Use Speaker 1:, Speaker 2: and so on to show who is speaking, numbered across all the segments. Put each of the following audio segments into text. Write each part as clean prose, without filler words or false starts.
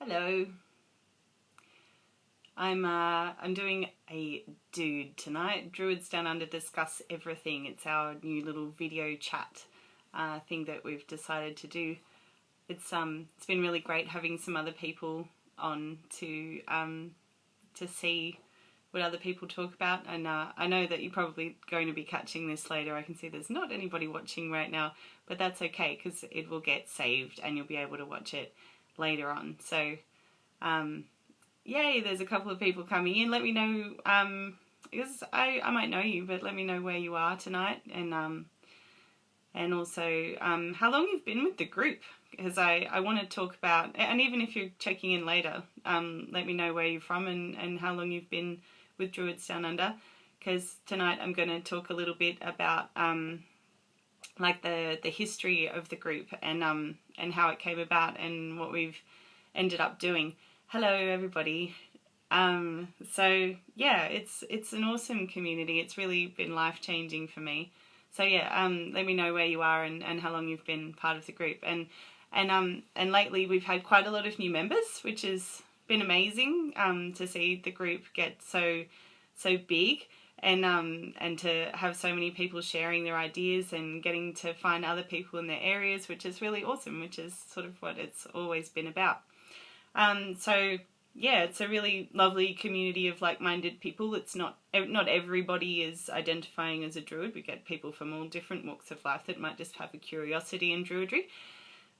Speaker 1: Hello. I'm doing a DDUDE tonight. Druids Down Under discuss everything. It's our new little video chat thing that we've decided to do. It's been really great having some other people on to see what other people talk about, and I know that you're probably going to be catching this later. I can see there's not anybody watching right now, but that's okay because it will get saved and you'll be able to watch it later on. So yay, there's a couple of people coming in. Let me know, because I might know you, but let me know where you are tonight, and also how long you've been with the group, because I want to talk about, and even if you're checking in later, let me know where you're from and how long you've been with Druids Down Under, because tonight I'm going to talk a little bit about like the history of the group and how it came about and what we've ended up doing. Hello everybody. So yeah, it's an awesome community. It's really been life-changing for me. So yeah, let me know where you are and how long you've been part of the group. And lately we've had quite a lot of new members, which has been amazing to see the group get so big, and to have so many people sharing their ideas and getting to find other people in their areas, which is really awesome, which is sort of what it's always been about. So yeah, it's a really lovely community of like-minded people. It's not everybody is identifying as a druid. We get people from all different walks of life that might just have a curiosity in druidry.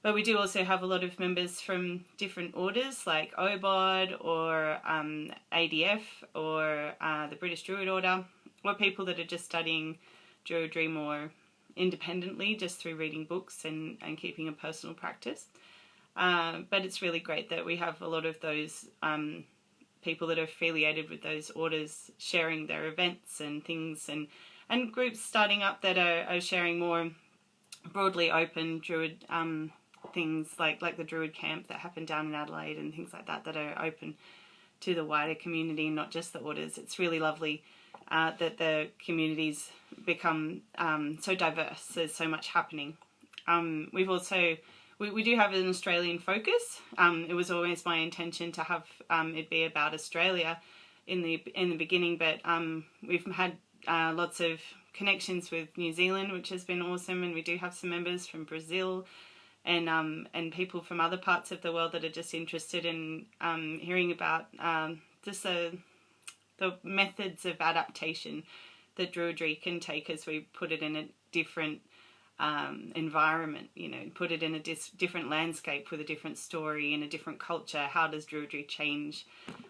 Speaker 1: But we do also have a lot of members from different orders like OBOD or ADF or the British Druid Order, or people that are just studying druidry more independently just through reading books and keeping a personal practice. But it's really great that we have a lot of those people that are affiliated with those orders sharing their events and things, and groups starting up that are sharing more broadly open druid things like the Druid camp that happened down in Adelaide and things like that are open to the wider community, not just the orders. It's really lovely that the communities become so diverse. There's so much happening. We've also We do have an Australian focus. It was always my intention to have it be about Australia in the beginning, but we've had lots of connections with New Zealand, which has been awesome, and we do have some members from Brazil and people from other parts of the world that are just interested in hearing about just the methods of adaptation that druidry can take as we put it in a different environment, put it in a different landscape with a different story and a different culture. How does druidry change?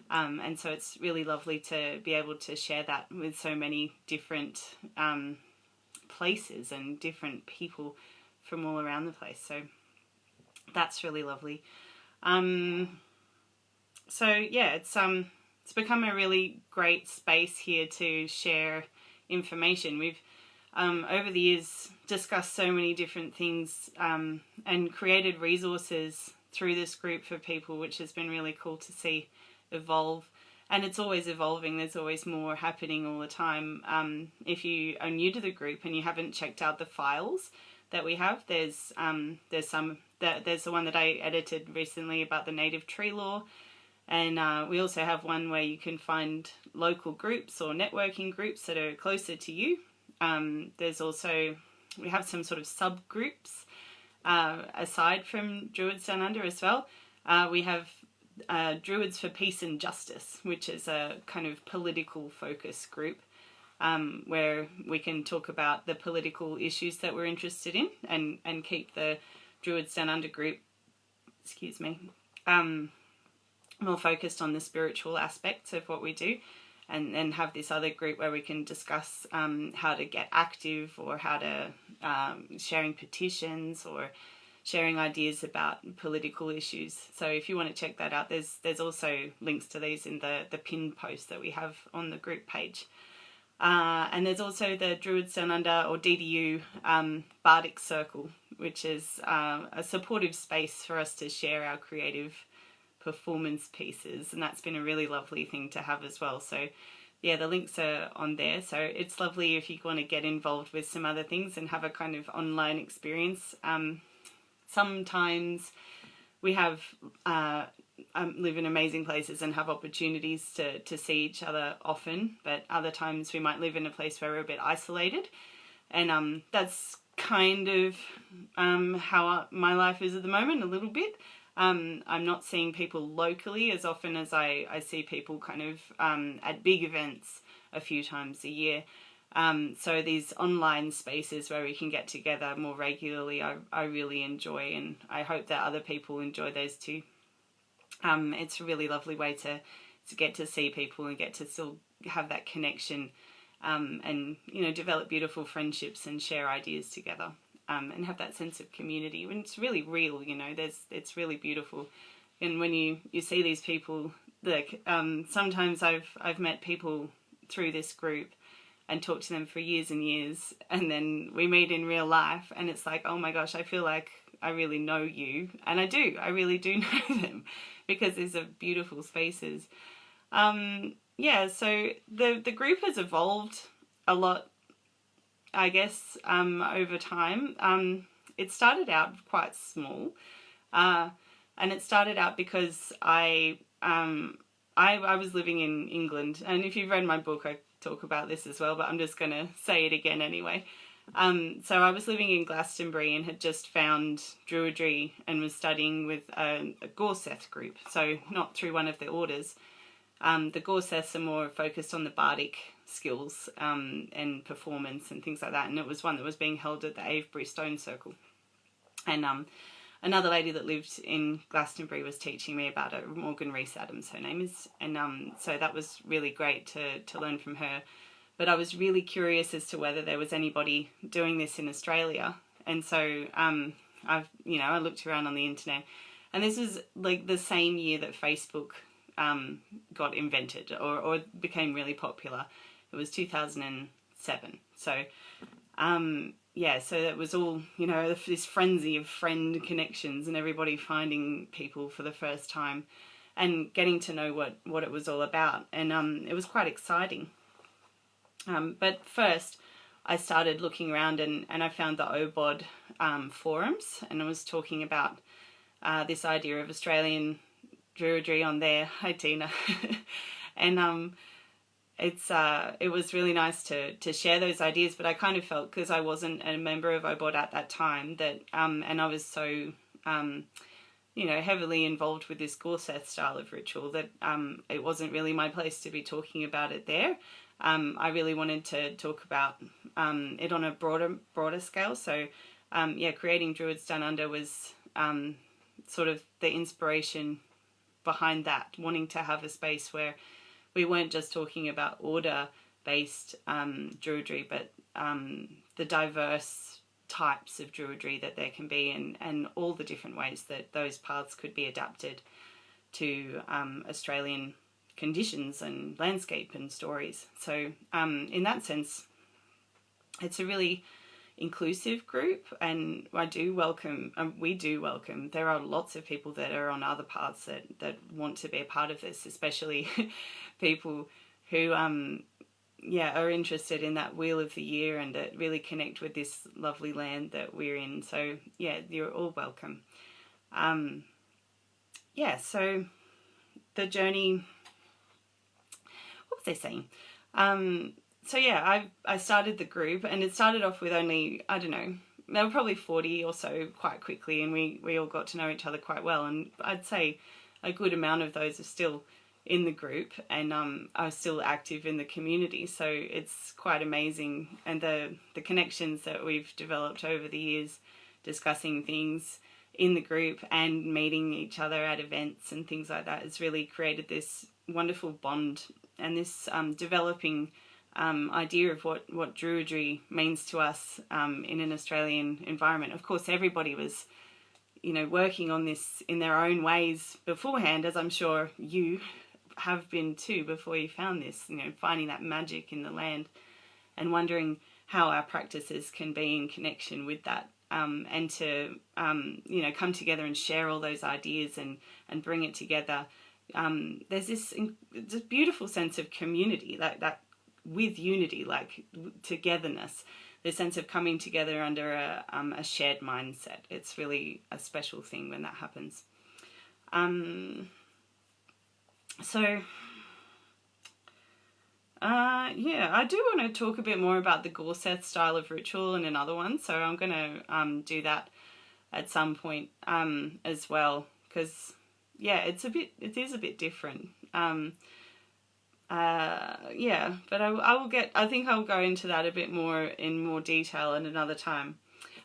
Speaker 1: And so it's really lovely to be able to share that with so many different places and different people from all around the place. So that's really lovely. So yeah, it's become a really great space here to share information. We've over the years discussed so many different things and created resources through this group for people, which has been really cool to see evolve. And it's always evolving. There's always more happening all the time. If you are new to the group and you haven't checked out the files that we have, there's the one that I edited recently about the native tree law. And we also have one where you can find local groups or networking groups that are closer to you. There's also, we have some sort of subgroups aside from Druids Down Under as well. We have Druids for Peace and Justice, which is a kind of political focus group where we can talk about the political issues that we're interested in and keep the Druids Down Under group, more focused on the spiritual aspects of what we do. And then have this other group where we can discuss how to get active, or how to sharing petitions or sharing ideas about political issues. So if you want to check that out, there's also links to these in the pinned post that we have on the group page. And there's also the Druids Down Under, or DDU, Bardic Circle, which is a supportive space for us to share our creative performance pieces, and that's been a really lovely thing to have as well. So yeah, the links are on there. So it's lovely if you want to get involved with some other things and have a kind of online experience. Sometimes we have live in amazing places and have opportunities to see each other often, but other times we might live in a place where we're a bit isolated, and that's kind of how my life is at the moment, a little bit. I'm not seeing people locally as often as I see people kind of at big events a few times a year. So these online spaces where we can get together more regularly, I really enjoy, and I hope that other people enjoy those too. It's a really lovely way to get to see people and get to still have that connection, and develop beautiful friendships and share ideas together, and have that sense of community. When it's really real, it's really beautiful. And when you see these people, like sometimes I've met people through this group and talked to them for years and years, and then we meet in real life and it's like, oh my gosh, I feel like I really know you, and I really do know them, because these are beautiful spaces. So the group has evolved a lot, I guess, over time. It started out quite small, and it started out because I was living in England, and if you've read my book, I talk about this as well, but I'm just going to say it again anyway. So I was living in Glastonbury and had just found Druidry and was studying with a Gorseth group, so not through one of the orders. The Gorseths are more focused on the bardic skills and performance and things like that, and it was one that was being held at the Avebury Stone Circle. And another lady that lived in Glastonbury was teaching me about it, Morgan Rees-Adams, her name is, and so that was really great to learn from her. But I was really curious as to whether there was anybody doing this in Australia, and so I looked around on the internet, and this was like the same year that Facebook got invented or became really popular. It was 2007. So so it was all, this frenzy of friend connections and everybody finding people for the first time and getting to know what it was all about, and it was quite exciting. But first I started looking around and I found the OBOD forums, and I was talking about this idea of Australian Druidry on there. Hi Tina. And it was really nice to share those ideas, but I kind of felt, because I wasn't a member of OBOD at that time, that and I was so heavily involved with this Gorseth style of ritual, that it wasn't really my place to be talking about it there. I really wanted to talk about it on a broader scale. So creating Druids Down Under was sort of the inspiration behind that, wanting to have a space where we weren't just talking about order-based Druidry, but the diverse types of Druidry that there can be, and all the different ways that those paths could be adapted to Australian conditions and landscape and stories. So in that sense, it's a really inclusive group, and we do welcome, there are lots of people that are on other paths that want to be a part of this, especially people who are interested in that wheel of the year and that really connect with this lovely land that we're in. So you're all welcome. So the journey, what was I saying? I started the group, and it started off with only, I don't know, there were probably 40 or so quite quickly, and we all got to know each other quite well, and I'd say a good amount of those are still in the group and are still active in the community. So it's quite amazing, and the connections that we've developed over the years, discussing things in the group and meeting each other at events and things like that, has really created this wonderful bond and this developing idea of what Druidry means to us in an Australian environment. Of course, everybody was, working on this in their own ways beforehand, as I'm sure you have been too before you found this, finding that magic in the land and wondering how our practices can be in connection with that, and to, come together and share all those ideas and bring it together. There's this beautiful sense of community, that with unity, like togetherness, the sense of coming together under a shared mindset. It's really a special thing when that happens. So, yeah, I do want to talk a bit more about the Gorseth style of ritual in another one, so I'm going to do that at some point as well, because yeah, it is a bit different. Yeah, but I think I'll go into that a bit more in more detail at another time.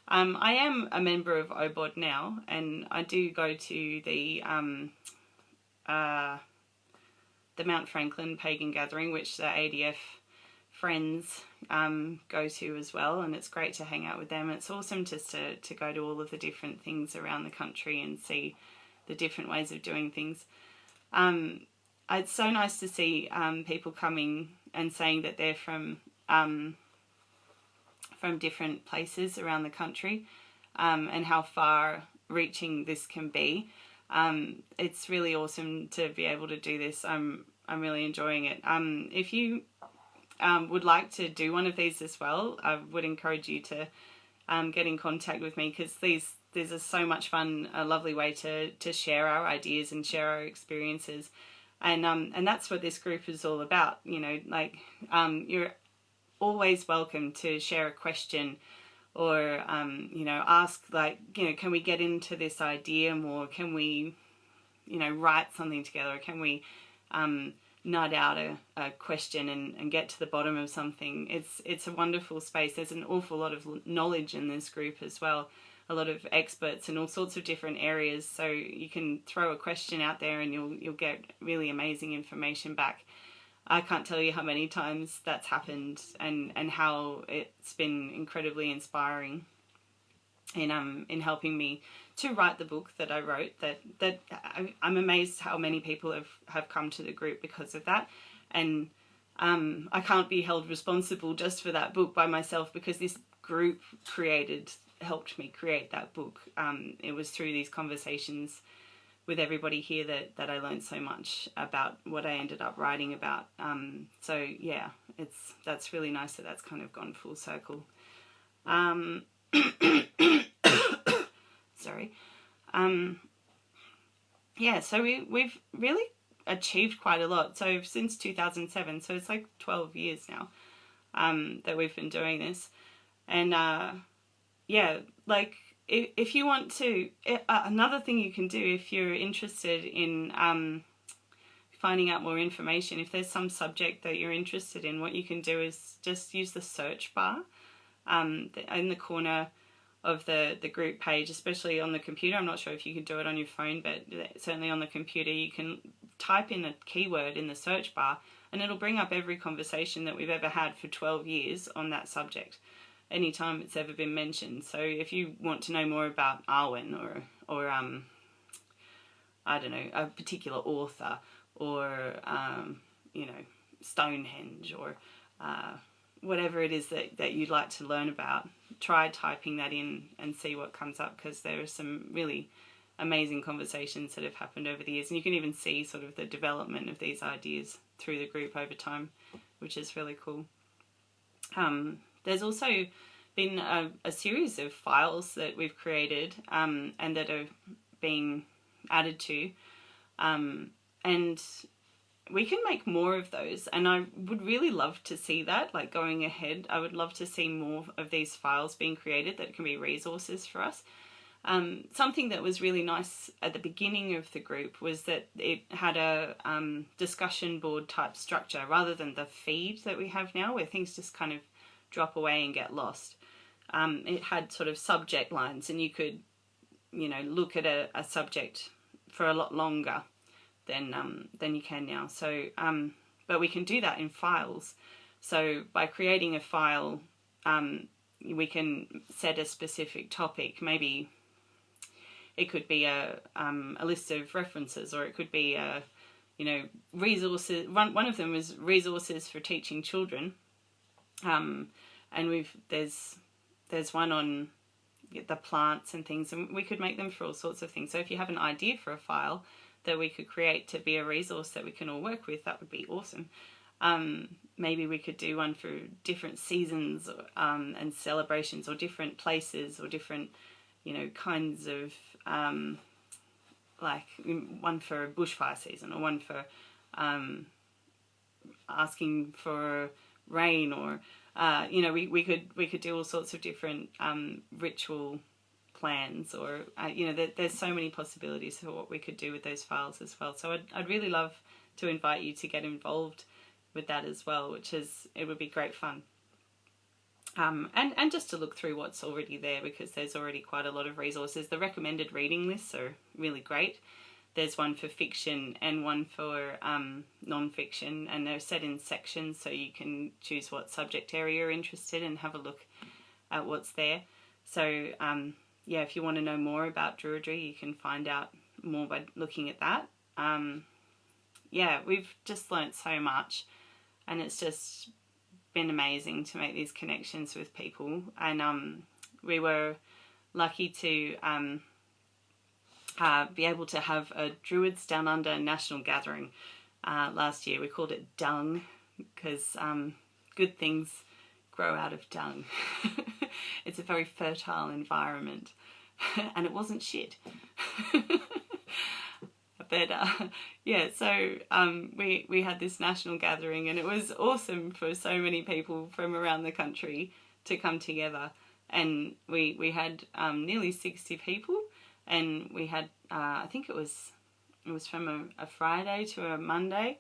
Speaker 1: I am a member of OBOD now, and I do go to the Mount Franklin Pagan Gathering, which the ADF friends go to as well, and it's great to hang out with them. It's awesome just to go to all of the different things around the country and see the different ways of doing things. It's so nice to see people coming and saying that they're from different places around the country, and how far reaching this can be. It's really awesome to be able to do this. I'm really enjoying it. If you would like to do one of these as well, I would encourage you to get in contact with me, because these are so much fun, a lovely way to share our ideas and share our experiences. And that's what this group is all about. You know, like, you're always welcome to share a question, or you know, ask, like, you know, can we get into this idea more? Can we, you know, write something together? Or can we nut out a question and get to the bottom of something? It's a wonderful space. There's an awful lot of knowledge in this group as well. A lot of experts in all sorts of different areas. So you can throw a question out there and you'll get really amazing information back. I can't tell you how many times that's happened, and how it's been incredibly inspiring in helping me to write the book that I wrote. That I'm amazed how many people have come to the group because of that. And I can't be held responsible just for that book by myself, because this group helped me create that book. It was through these conversations with everybody here that I learned so much about what I ended up writing about. So yeah, that's really nice that that's kind of gone full circle. Sorry. Yeah, so we've really achieved quite a lot. So since 2007, so it's like 12 years now that we've been doing this. And yeah, like, if you want to, another thing you can do if you're interested in finding out more information, if there's some subject that you're interested in, what you can do is just use the search bar in the corner of the group page, especially on the computer. I'm not sure if you can do it on your phone, but certainly on the computer you can type in a keyword in the search bar and it'll bring up every conversation that we've ever had for 12 years on that subject, anytime it's ever been mentioned. So if you want to know more about Arwen or I don't know, a particular author, or you know, Stonehenge, or whatever it is that you'd like to learn about, try typing that in and see what comes up, because there are some really amazing conversations that have happened over the years, and you can even see sort of the development of these ideas through the group over time, which is really cool. There's also been a series of files that we've created and that are being added to, and we can make more of those, and I would really love to see that, like, going ahead. I would love to see more of these files being created that can be resources for us. Something that was really nice at the beginning of the group was that it had a discussion board type structure, rather than the feed that we have now, where things just kind of drop away and get lost. It had sort of subject lines, and you could, you know, look at a subject for a lot longer than you can now. So, but we can do that in files. So by creating a file, we can set a specific topic. Maybe it could be a list of references, or it could be you know, resources. One of them was resources for teaching children, and there's one on the plants and things, and we could make them for all sorts of things. So if you have an idea for a file that we could create to be a resource that we can all work with, that would be awesome. Maybe we could do one for different seasons and celebrations, or different places, or different, you know, kinds of, like one for bushfire season, or one for asking for rain, or you know, we could do all sorts of different ritual plans, or you know, there's so many possibilities for what we could do with those files as well. So I'd really love to invite you to get involved with that as well, it would be great fun. And just to look through what's already there, because there's already quite a lot of resources. The recommended reading lists are really great. There's one for fiction and one for non-fiction, and they're set in sections, so you can choose what subject area you're interested in and have a look at what's there. So yeah, if you want to know more about Druidry, you can find out more by looking at that. Yeah, we've just learnt so much, and it's just been amazing to make these connections with people. And we were lucky to be able to have a Druids Down Under national gathering last year. We called it Dung, because good things grow out of dung. It's a very fertile environment, and it wasn't shit. But yeah, so we had this national gathering, and it was awesome for so many people from around the country to come together. And we had nearly 60 people, and we had I think it was from a Friday to a Monday,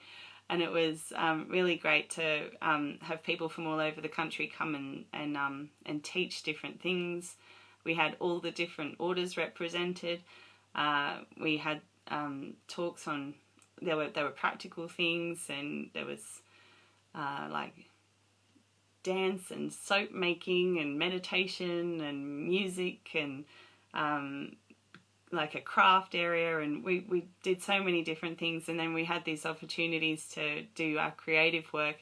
Speaker 1: and it was really great to have people from all over the country come and teach different things. We had all the different orders represented. We had talks on, there were practical things, and there was like dance and soap making and meditation and music, and like a craft area, and we did so many different things. And then we had these opportunities to do our creative work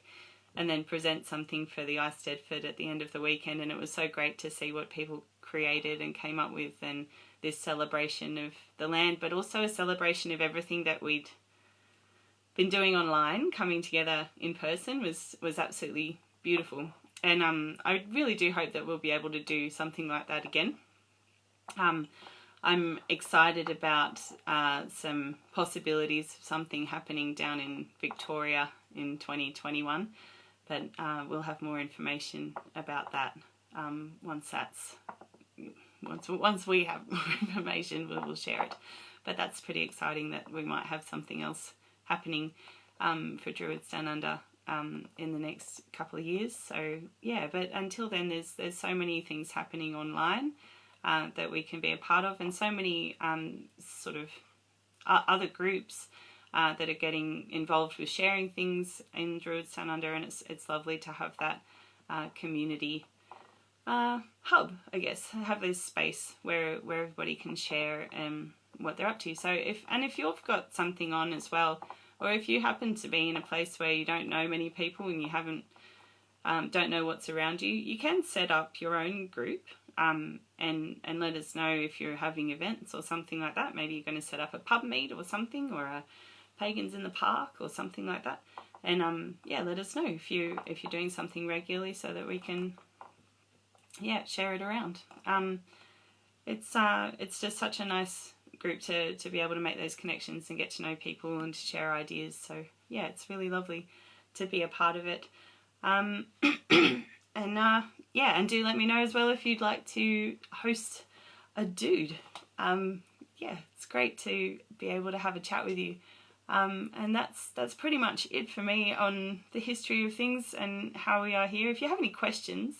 Speaker 1: and then present something for the Eisteddfod at the end of the weekend, and it was so great to see what people created and came up with, and this celebration of the land, but also a celebration of everything that we'd been doing online. Coming together in person was absolutely beautiful, and I really do hope that we'll be able to do something like that again. I'm excited about some possibilities of something happening down in Victoria in 2021, but we'll have more information about that once we have more information, we'll share it. But that's pretty exciting that we might have something else happening for Druids Down Under in the next couple of years. So yeah, but until then, there's so many things happening online that we can be a part of, and so many sort of other groups that are getting involved with sharing things in Druids Down Under, and it's lovely to have that community hub, I guess, have this space where everybody can share what they're up to. So if you've got something on as well, or if you happen to be in a place where you don't know many people and you don't know what's around you, you can set up your own group and let us know if you're having events or something like that. Maybe you're going to set up a pub meet or something, or a Pagans in the Park or something like that. And yeah, let us know if you're doing something regularly, so that we can share it around. It's just such a nice group to be able to make those connections and get to know people and to share ideas. So yeah, it's really lovely to be a part of it. And and do let me know as well if you'd like to host a dude. It's great to be able to have a chat with you. And that's pretty much it for me on the history of things and how we are here. If you have any questions,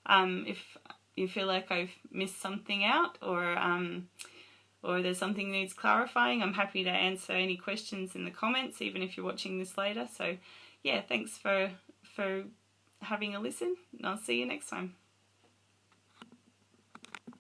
Speaker 1: if you feel like I've missed something out, or there's something that needs clarifying, I'm happy to answer any questions in the comments, even if you're watching this later. So yeah, thanks for having a listen, and I'll see you next time.